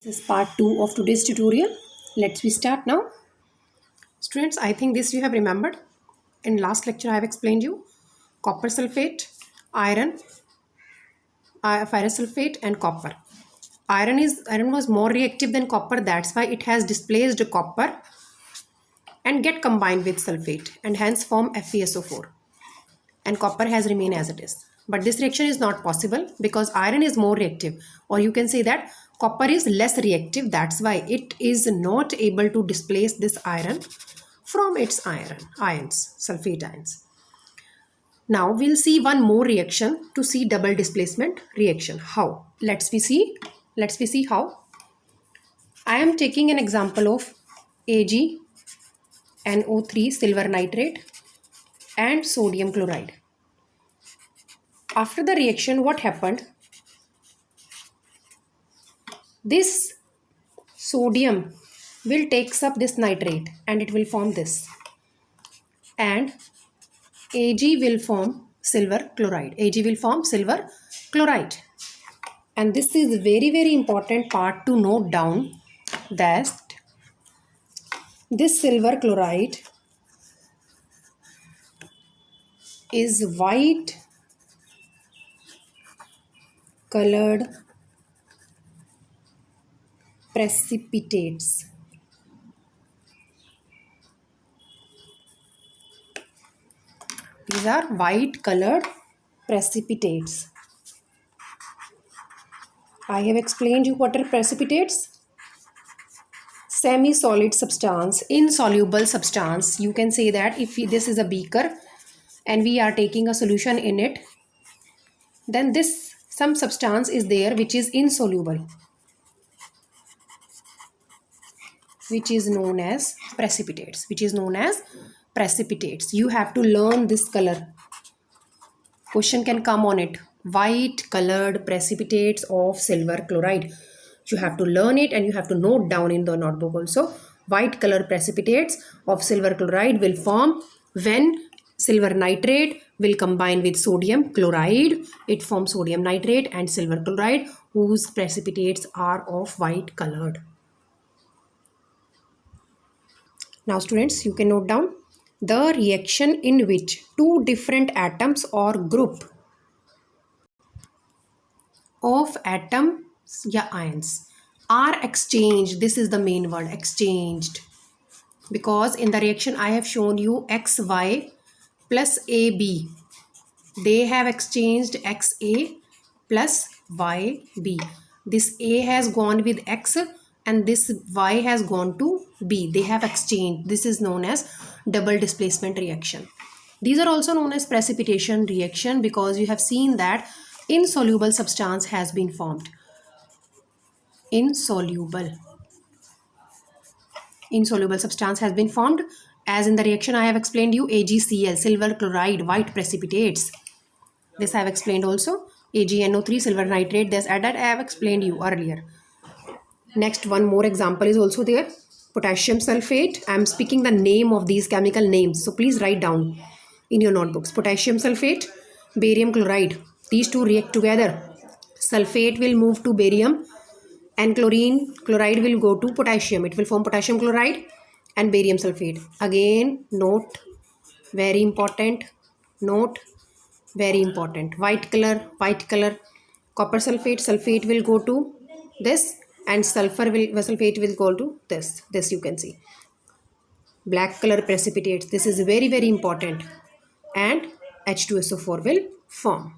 This is part 2 of today's tutorial. Let's start now. Students, I think this you have remembered. In last lecture I have explained you copper sulfate, iron, ferrous sulfate and copper. Iron was more reactive than copper, that's why it has displaced copper and get combined with sulfate and hence form FeSO4. And copper has remained as it is. But this reaction is not possible because iron is more reactive, or you can say that copper is less reactive. That's why it is not able to displace this iron from its ions, sulfate ions. Now we'll see one more reaction to see double displacement reaction. How? Let's we see how. I am taking an example of AgNO3 silver nitrate and sodium chloride. After the reaction, what happened? This sodium will takes up this nitrate and it will form this, and Ag will form silver chloride. Ag will form silver chloride, and this is very important part to note down, that this silver chloride is white colored precipitates. These are white colored precipitates. I have explained you what are precipitates. Semi-solid substance, insoluble substance. You can say that if this is a beaker and we are taking a solution in it, then some substance is there which is insoluble, which is known as precipitates. You have to learn this color. Question can come on it. White colored precipitates of silver chloride. You have to learn it and you have to note down in the notebook also. White colored precipitates of silver chloride will form when silver nitrate will combine with sodium chloride. It forms sodium nitrate and silver chloride, whose precipitates are of white colored. Now students, you can note down the reaction in which two different atoms or group of atoms या ions are exchanged. This is the main word, exchanged, because in the reaction I have shown you XY plus AB. They have exchanged XA plus YB. This A has gone with X and this Y has gone to B. They have exchanged. This is known as double displacement reaction. These are also known as precipitation reaction because you have seen that insoluble substance has been formed. Insoluble substance has been formed, as in the reaction I have explained you AgCl, silver chloride, white precipitates. This I have explained also. AgNO3 silver nitrate, this that I have explained you earlier. Next, one more example is also there. Potassium sulfate. I am speaking the name of these chemical names, so please write down in your notebooks. Potassium sulfate, barium chloride. These two react together. Sulfate will move to barium and chloride will go to potassium. It will form potassium chloride and barium sulfate. Again, note, very important. White color, copper sulfate will go to this, and sulfate will go to this. This you can see. Black color precipitates. This is very important, and H2SO4 will form.